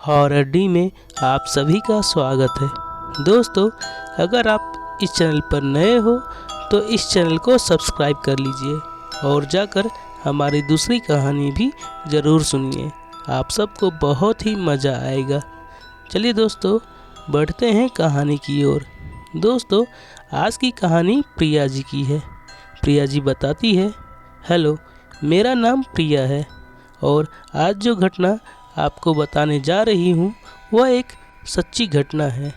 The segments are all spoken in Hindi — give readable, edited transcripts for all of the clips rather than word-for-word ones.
हॉरर डी में आप सभी का स्वागत है। दोस्तों, अगर आप इस चैनल पर नए हो तो इस चैनल को सब्सक्राइब कर लीजिए और जाकर हमारी दूसरी कहानी भी ज़रूर सुनिए। आप सबको बहुत ही मज़ा आएगा। चलिए दोस्तों, बढ़ते हैं कहानी की ओर। दोस्तों, आज की कहानी प्रिया जी की है। प्रिया जी बताती है, हेलो, मेरा नाम प्रिया है और आज जो घटना आपको बताने जा रही हूँ वह एक सच्ची घटना है।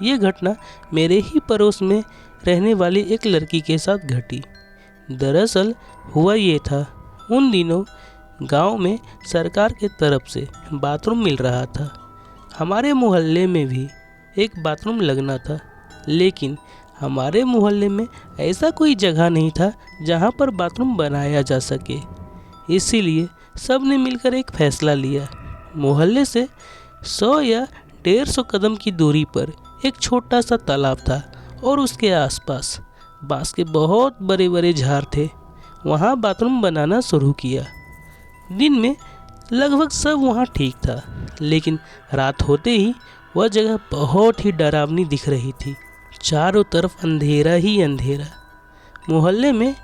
ये घटना मेरे ही पड़ोस में रहने वाली एक लड़की के साथ घटी। दरअसल हुआ ये था, उन दिनों गांव में सरकार के तरफ से बाथरूम मिल रहा था। हमारे मोहल्ले में भी एक बाथरूम लगना था, लेकिन हमारे मोहल्ले में ऐसा कोई जगह नहीं था जहां पर बाथरूम बनाया जा सके। इसीलिए सब ने मिलकर एक फैसला लिया। मोहल्ले से 100 या 150 कदम की दूरी पर एक छोटा सा तालाब था और उसके आसपास बांस के बहुत बड़े बड़े झाड़ थे। वहाँ बाथरूम बनाना शुरू किया। दिन में लगभग सब वहाँ ठीक था, लेकिन रात होते ही वह जगह बहुत ही डरावनी दिख रही थी। चारों तरफ अंधेरा ही अंधेरा। मोहल्ले में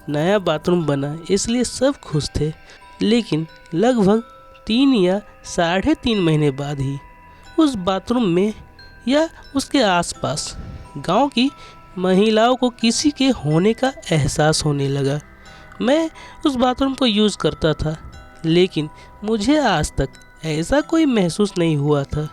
नया बाथरूम बना इसलिए सब खुश थे, लेकिन लगभग 3 या 3.5 महीने बाद ही उस बाथरूम में या उसके आसपास गांव की महिलाओं को किसी के होने का एहसास होने लगा। मैं उस बाथरूम को यूज़ करता था, लेकिन मुझे आज तक ऐसा कोई महसूस नहीं हुआ था।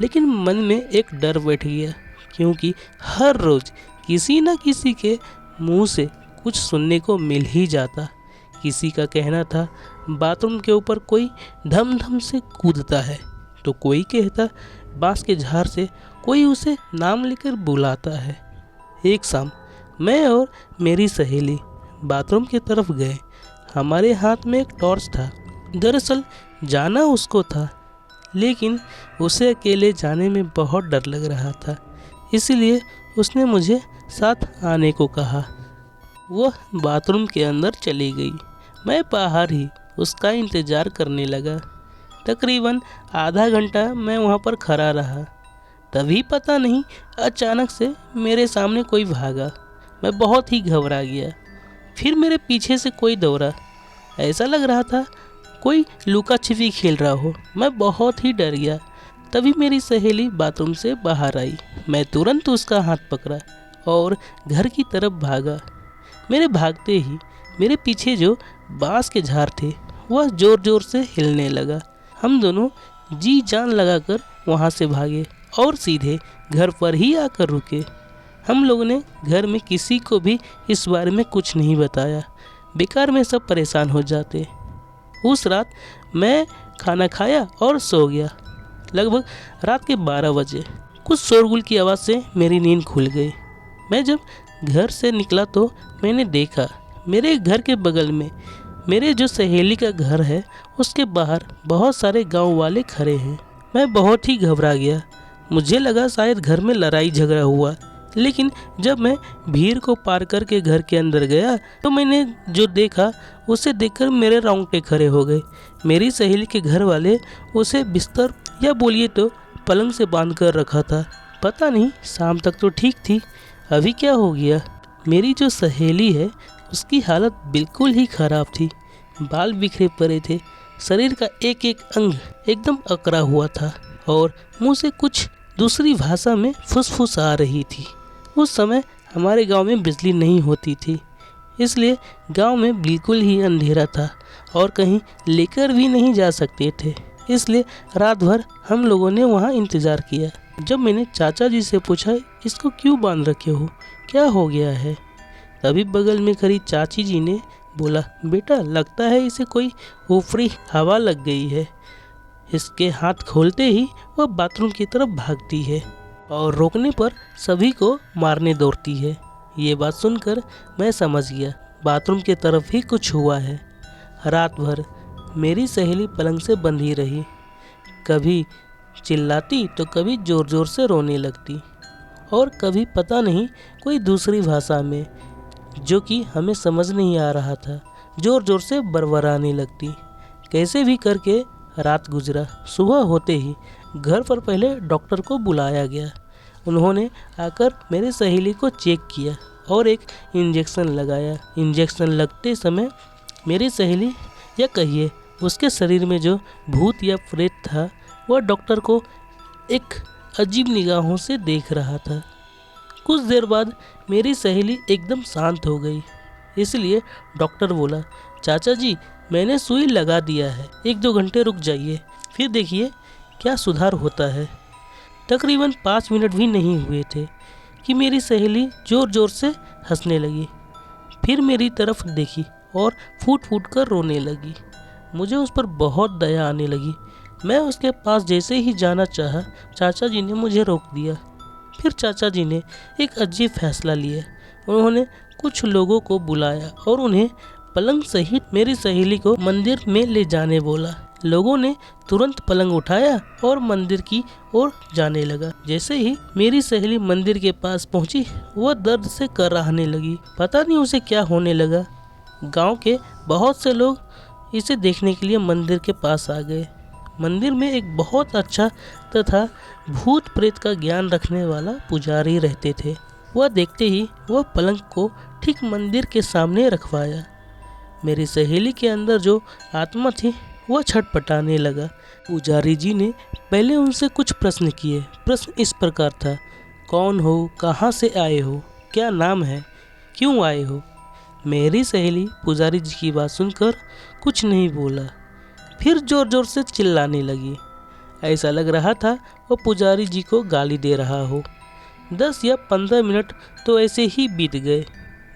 लेकिन मन में एक डर बैठ गया, क्योंकि हर रोज़ किसी न किसी के मुंह से कुछ सुनने को मिल ही जाता। किसी का कहना था बाथरूम के ऊपर कोई धम धम से कूदता है, तो कोई कहता बांस के झाड़ से कोई उसे नाम लेकर बुलाता है। एक शाम मैं और मेरी सहेली बाथरूम की तरफ गए। हमारे हाथ में एक टॉर्च था। दरअसल जाना उसको था, लेकिन उसे अकेले जाने में बहुत डर लग रहा था, इसलिए उसने मुझे साथ आने को कहा। वह बाथरूम के अंदर चली गई। मैं बाहर ही उसका इंतज़ार करने लगा। तकरीबन आधा घंटा मैं वहाँ पर खड़ा रहा। तभी पता नहीं अचानक से मेरे सामने कोई भागा। मैं बहुत ही घबरा गया। फिर मेरे पीछे से कोई दौड़ा। ऐसा लग रहा था कोई लुका छिपी खेल रहा हो। मैं बहुत ही डर गया। तभी मेरी सहेली बाथरूम से बाहर आई। मैं तुरंत उसका हाथ पकड़ा और घर की तरफ भागा। मेरे भागते ही मेरे पीछे जो बांस के झाड़ थे वह ज़ोर ज़ोर से हिलने लगा। हम दोनों जी जान लगाकर वहाँ से भागे और सीधे घर पर ही आकर रुके। हम लोगों ने घर में किसी को भी इस बारे में कुछ नहीं बताया। बेकार में सब परेशान हो जाते। उस रात मैं खाना खाया और सो गया। लगभग रात के 12 बजे कुछ शोरगुल की आवाज़ से मेरी नींद खुल गई। मैं जब घर से निकला तो मैंने देखा मेरे घर के बगल में मेरे जो सहेली का घर है उसके बाहर बहुत सारे गांव वाले खड़े हैं। मैं बहुत ही घबरा गया। मुझे लगा शायद घर में लड़ाई झगड़ा हुआ, लेकिन जब मैं भीड़ को पार करके घर के अंदर गया तो मैंने जो देखा उसे देखकर मेरे रोंगटे खड़े हो गए। मेरी सहेली के घर वाले उसे बिस्तर या बोलिए तो पलंग से बांध कर रखा था। पता नहीं, शाम तक तो ठीक थी, अभी क्या हो गया। मेरी जो सहेली है उसकी हालत बिल्कुल ही ख़राब थी। बाल बिखरे पड़े थे, शरीर का एक एक अंग एकदम अकड़ा हुआ था और मुंह से कुछ दूसरी भाषा में फुसफुस आ रही थी। उस समय हमारे गांव में बिजली नहीं होती थी, इसलिए गांव में बिल्कुल ही अंधेरा था और कहीं लेकर भी नहीं जा सकते थे। इसलिए रात भर हम लोगों ने वहाँ इंतज़ार किया। जब मैंने चाचा जी से पूछा, इसको क्यों बांध रखे हो, क्या हो गया है, तभी बगल में खड़ी चाची जी ने बोला, बेटा लगता है इसे कोई ऊपरी हवा लग गई है। इसके हाथ खोलते ही वह बाथरूम की तरफ भागती है और रोकने पर सभी को मारने दौड़ती है। ये बात सुनकर मैं समझ गया बाथरूम की तरफ ही कुछ हुआ है। रात भर मेरी सहेली पलंग से बंधी रही। कभी चिल्लाती तो कभी ज़ोर ज़ोर से रोने लगती और कभी पता नहीं कोई दूसरी भाषा में, जो कि हमें समझ नहीं आ रहा था, ज़ोर ज़ोर से बरबराने लगती। कैसे भी करके रात गुजरा। सुबह होते ही घर पर पहले डॉक्टर को बुलाया गया। उन्होंने आकर मेरी सहेली को चेक किया और एक इंजेक्शन लगाया। इंजेक्शन लगते समय मेरी सहेली, या कहिए उसके शरीर में जो भूत या प्रेत था, वह डॉक्टर को एक अजीब निगाहों से देख रहा था। कुछ देर बाद मेरी सहेली एकदम शांत हो गई। इसलिए डॉक्टर बोला, चाचा जी मैंने सुई लगा दिया है, 1-2 घंटे रुक जाइए, फिर देखिए क्या सुधार होता है। तकरीबन 5 मिनट भी नहीं हुए थे कि मेरी सहेली ज़ोर ज़ोर से हंसने लगी। फिर मेरी तरफ देखी और फूट फूट कर रोने लगी। मुझे उस पर बहुत दया आने लगी। मैं उसके पास जैसे ही जाना चाहा, चाचा जी ने मुझे रोक दिया। फिर चाचा जी ने एक अजीब फैसला लिया। उन्होंने कुछ लोगों को बुलाया और उन्हें पलंग सहित मेरी सहेली को मंदिर में ले जाने बोला। लोगों ने तुरंत पलंग उठाया और मंदिर की ओर जाने लगा। जैसे ही मेरी सहेली मंदिर के पास पहुंची, वह दर्द से कराहने लगी। पता नहीं उसे क्या होने लगा। गांव के बहुत से लोग इसे देखने के लिए मंदिर के पास आ गए। मंदिर में एक बहुत अच्छा तथा भूत प्रेत का ज्ञान रखने वाला पुजारी रहते थे। वह देखते ही वह पलंग को ठीक मंदिर के सामने रखवाया। मेरी सहेली के अंदर जो आत्मा थी वह छटपटाने लगा। पुजारी जी ने पहले उनसे कुछ प्रश्न किए। प्रश्न इस प्रकार था, कौन हो, कहाँ से आए हो, क्या नाम है, क्यों आए हो। मेरी सहेली पुजारी जी की बात सुनकर कुछ नहीं बोला। फिर ज़ोर ज़ोर से चिल्लाने लगी। ऐसा लग रहा था वो पुजारी जी को गाली दे रहा हो। 10 या 15 मिनट तो ऐसे ही बीत गए।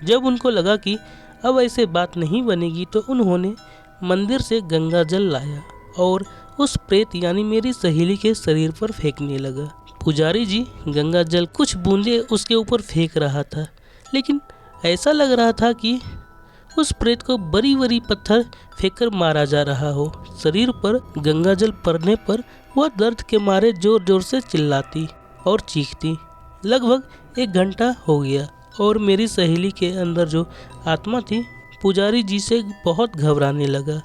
जब उनको लगा कि अब ऐसे बात नहीं बनेगी, तो उन्होंने मंदिर से गंगा जल लाया और उस प्रेत यानी मेरी सहेली के शरीर पर फेंकने लगा। पुजारी जी गंगा जल कुछ बूंदे उसके ऊपर फेंक रहा था, लेकिन ऐसा लग रहा था कि उस प्रेत को बड़ी बड़ी पत्थर फेंककर मारा जा रहा हो। शरीर पर गंगा जल पड़ने पर वह दर्द के मारे जोर जोर से चिल्लाती और चीखती। लगभग 1 घंटा हो गया और मेरी सहेली के अंदर जो आत्मा थी पुजारी जी से बहुत घबराने लगा।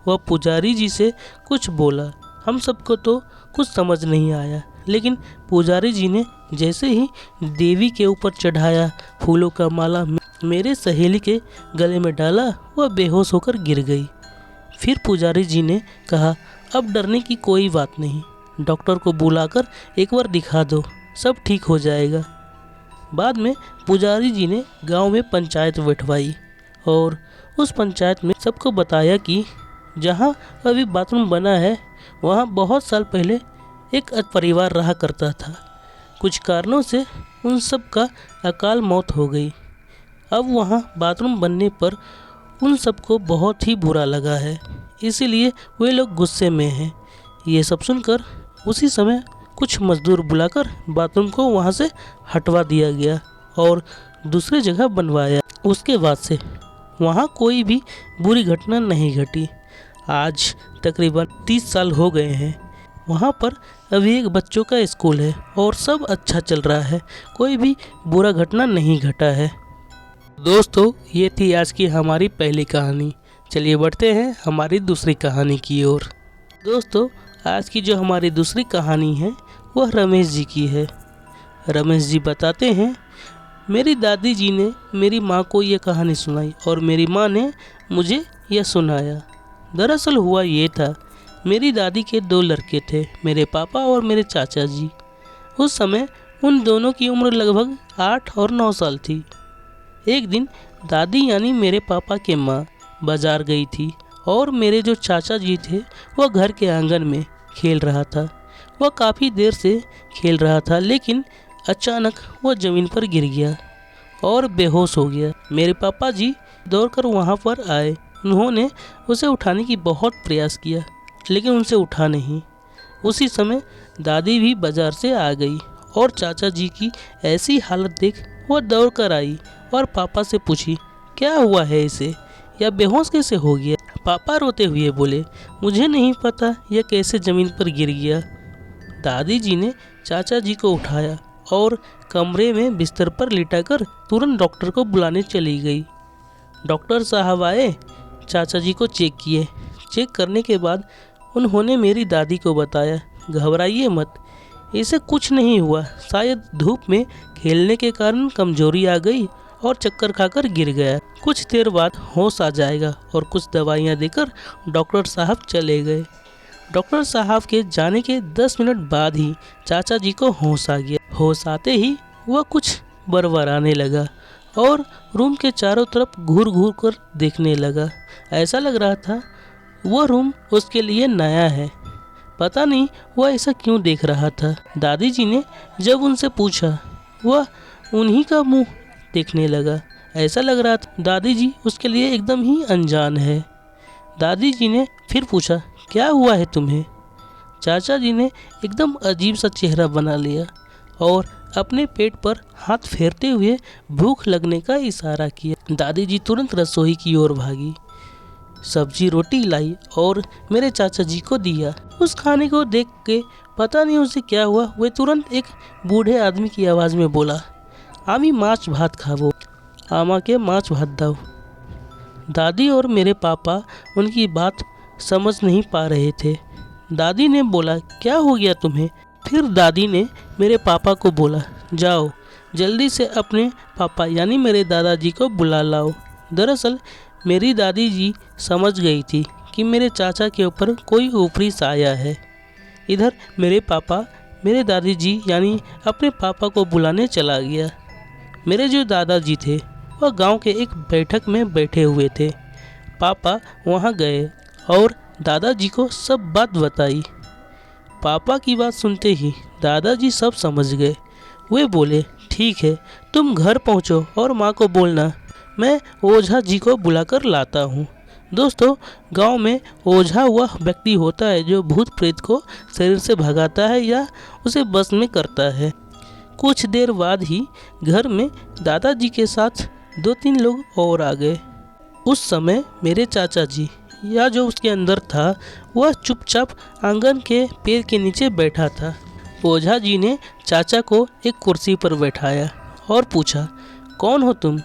वह पुजारी जी से कुछ बोला। हम सबको तो कुछ समझ नहीं आया, लेकिन पुजारी जी ने जैसे ही देवी के ऊपर चढ़ाया फूलों का माला मेरे सहेली के गले में डाला, वह बेहोश होकर गिर गई। फिर पुजारी जी ने कहा, अब डरने की कोई बात नहीं, डॉक्टर को बुलाकर एक बार दिखा दो, सब ठीक हो जाएगा। बाद में पुजारी जी ने गांव में पंचायत बैठवाई और उस पंचायत में सबको बताया कि जहां अभी बाथरूम बना है वहां बहुत साल पहले एक परिवार रहा करता था। कुछ कारणों से उन सब का अकाल मौत हो गई। अब वहां बाथरूम बनने पर उन सबको बहुत ही बुरा लगा है, इसीलिए वे लोग गुस्से में हैं। ये सब सुनकर उसी समय कुछ मजदूर बुलाकर बाथरूम को वहां से हटवा दिया गया और दूसरी जगह बनवाया। उसके बाद से वहां कोई भी बुरी घटना नहीं घटी। आज तकरीबन 30 साल हो गए हैं। वहाँ पर अभी एक बच्चों का स्कूल है और सब अच्छा चल रहा है, कोई भी बुरा घटना नहीं घटा है। दोस्तों, ये थी आज की हमारी पहली कहानी। चलिए बढ़ते हैं हमारी दूसरी कहानी की ओर। दोस्तों, आज की जो हमारी दूसरी कहानी है वह रमेश जी की है। रमेश जी बताते हैं, मेरी दादी जी ने मेरी माँ को ये कहानी सुनाई और मेरी माँ ने मुझे यह सुनाया। दरअसल हुआ ये था, मेरी दादी के 2 लड़के थे, मेरे पापा और मेरे चाचा जी। उस समय उन दोनों की उम्र लगभग 8 और 9 साल थी। एक दिन दादी यानी मेरे पापा के माँ बाजार गई थी और मेरे जो चाचा जी थे वह घर के आंगन में खेल रहा था। वह काफ़ी देर से खेल रहा था, लेकिन अचानक वह ज़मीन पर गिर गया और बेहोश हो गया। मेरे पापा जी दौड़कर वहाँ पर आए। उन्होंने उसे उठाने की बहुत प्रयास किया, लेकिन उनसे उठा नहीं। उसी समय दादी भी बाजार से आ गई और चाचा जी की ऐसी हालत देख वह दौड़ कर आई और पापा से पूछी, क्या हुआ है इसे, या बेहोश कैसे हो गया। पापा रोते हुए बोले, मुझे नहीं पता यह कैसे ज़मीन पर गिर गया। दादी जी ने चाचा जी को उठाया और कमरे में बिस्तर पर लिटाकर तुरंत डॉक्टर को बुलाने चली गई। डॉक्टर साहब आए, चाचा जी को चेक किए। चेक करने के बाद उन्होंने मेरी दादी को बताया, घबराइए मत, इसे कुछ नहीं हुआ, शायद धूप में खेलने के कारण कमजोरी आ गई और चक्कर खाकर गिर गया। कुछ देर बाद होश आ जाएगा। और कुछ दवाइयाँ देकर डॉक्टर साहब चले गए। डॉक्टर साहब के जाने के 10 मिनट बाद ही चाचा जी को होश आ गया। होश आते ही वह कुछ बरबराने लगा और रूम के चारों तरफ घूर घूर कर देखने लगा। ऐसा लग रहा था वह रूम उसके लिए नया है। पता नहीं वह ऐसा क्यों देख रहा था। दादी जी ने जब उनसे पूछा, वह उन्हीं का मुंह देखने लगा। ऐसा लग रहा था दादी जी उसके लिए एकदम ही अनजान है। दादी जी ने फिर पूछा, क्या हुआ है तुम्हें? चाचा जी ने एकदम अजीब सा चेहरा बना लिया और अपने पेट पर हाथ फेरते हुए भूख लगने का इशारा किया। दादी जी तुरंत रसोई की ओर भागी, सब्जी रोटी लाई और मेरे चाचा जी को दिया। उस खाने को देख के पता नहीं उसे क्या हुआ, वह तुरंत एक बूढ़े आदमी की आवाज़ में बोला, आमी माछ भात खावो, आमा के माछ भात दाओ। दादी और मेरे पापा उनकी बात समझ नहीं पा रहे थे। दादी ने बोला, क्या हो गया तुम्हें? फिर दादी ने मेरे पापा को बोला, जाओ जल्दी से अपने पापा यानी मेरे दादाजी को बुला लाओ। दरअसल मेरी दादी जी समझ गई थी कि मेरे चाचा के ऊपर कोई ऊपरी साया है। इधर मेरे पापा मेरे दादी जी यानी अपने पापा को बुलाने चला गया। मेरे जो दादाजी थे वह गांव के एक बैठक में बैठे हुए थे। पापा वहां गए और दादाजी को सब बात बताई। पापा की बात सुनते ही दादाजी सब समझ गए। वे बोले, ठीक है, तुम घर पहुंचो और माँ को बोलना मैं ओझा जी को बुलाकर लाता हूँ। दोस्तों, गांव में ओझा वह व्यक्ति होता है जो भूत प्रेत को शरीर से भगाता है या उसे बस में करता है। कुछ देर बाद ही घर में दादाजी के साथ 2-3 लोग और आ गए। उस समय मेरे चाचा जी या जो उसके अंदर था वह चुपचाप आंगन के पेड़ के नीचे बैठा था। ओझा जी ने चाचा को एक कुर्सी पर बैठाया और पूछा, कौन हो तुम?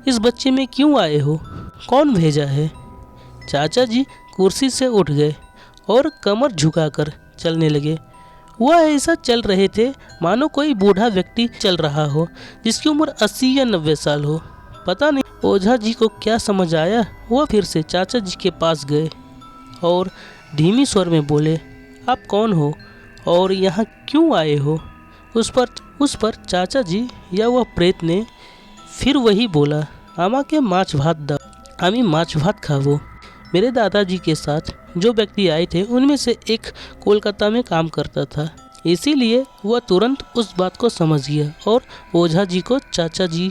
इस बच्चे में क्यों आए हो? कौन भेजा है? चाचा जी कुर्सी से उठ गए और कमर झुकाकर चलने लगे। वह ऐसा चल रहे थे मानो कोई बूढ़ा व्यक्ति चल रहा हो जिसकी उम्र 80 या 90 साल हो। पता नहीं ओझा जी को क्या समझ आया, वह फिर से चाचा जी के पास गए और धीमी स्वर में बोले, आप कौन हो और यहाँ क्यों आए हो? उस पर चाचा जी या वह प्रेत ने फिर वही बोला, आमा के माछ भात दा, आमी माछ भात खावो। मेरे दादाजी के साथ जो व्यक्ति आए थे उनमें से एक कोलकाता में काम करता था, इसीलिए वह तुरंत उस बात को समझ गया और ओझा जी को चाचा जी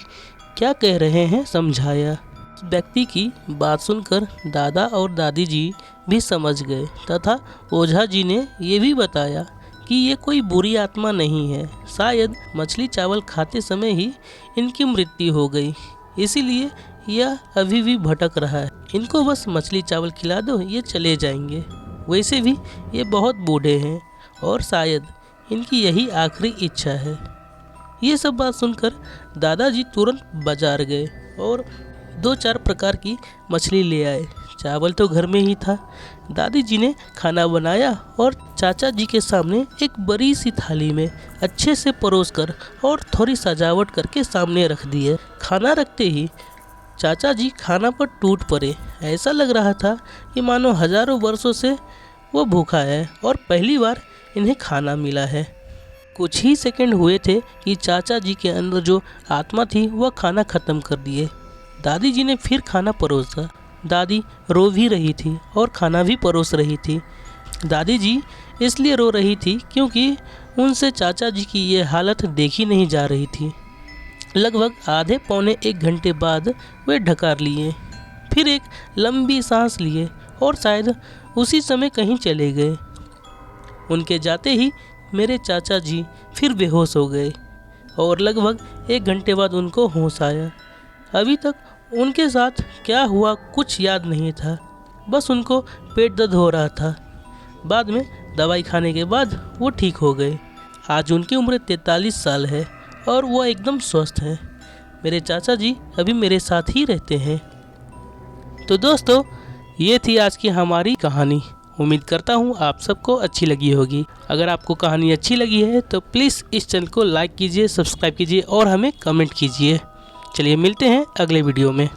क्या कह रहे हैं समझाया। व्यक्ति की बात सुनकर दादा और दादी जी भी समझ गए तथा ओझा जी ने ये भी बताया कि ये कोई बुरी आत्मा नहीं है, शायद मछली चावल खाते समय ही इनकी मृत्यु हो गई, इसीलिए यह अभी भी भटक रहा है। इनको बस मछली चावल खिला दो, ये चले जाएंगे। वैसे भी ये बहुत बूढ़े हैं और शायद इनकी यही आखिरी इच्छा है। ये सब बात सुनकर दादाजी तुरंत बाजार गए और 2-4 प्रकार की मछली ले आए। चावल तो घर में ही था। दादी जी ने खाना बनाया और चाचा जी के सामने एक बड़ी सी थाली में अच्छे से परोसकर और थोड़ी सजावट करके सामने रख दिए। खाना रखते ही चाचा जी खाना पर टूट पड़े। ऐसा लग रहा था कि मानो हजारों वर्षों से वो भूखा है और पहली बार इन्हें खाना मिला है। कुछ ही सेकंड हुए थे कि चाचा जी के अंदर जो आत्मा थी वह खाना ख़त्म कर दिए। दादी जी ने फिर खाना परोसा। दादी रो भी रही थी और खाना भी परोस रही थी। दादी जी इसलिए रो रही थी क्योंकि उनसे चाचा जी की ये हालत देखी नहीं जा रही थी। लगभग आधे पौने 1 घंटे बाद वे ढकार लिए, फिर एक लंबी सांस लिए और शायद उसी समय कहीं चले गए। उनके जाते ही मेरे चाचा जी फिर बेहोश हो गए और लगभग 1 घंटे बाद उनको होश आया। अभी तक उनके साथ क्या हुआ कुछ याद नहीं था, बस उनको पेट दर्द हो रहा था। बाद में दवाई खाने के बाद वो ठीक हो गए। आज उनकी उम्र 43 साल है और वो एकदम स्वस्थ हैं। मेरे चाचा जी अभी मेरे साथ ही रहते हैं। तो दोस्तों, ये थी आज की हमारी कहानी। उम्मीद करता हूँ आप सबको अच्छी लगी होगी। अगर आपको कहानी अच्छी लगी है तो प्लीज़ इस चैनल को लाइक कीजिए, सब्सक्राइब कीजिए और हमें कमेंट कीजिए। चलिए मिलते हैं अगले वीडियो में।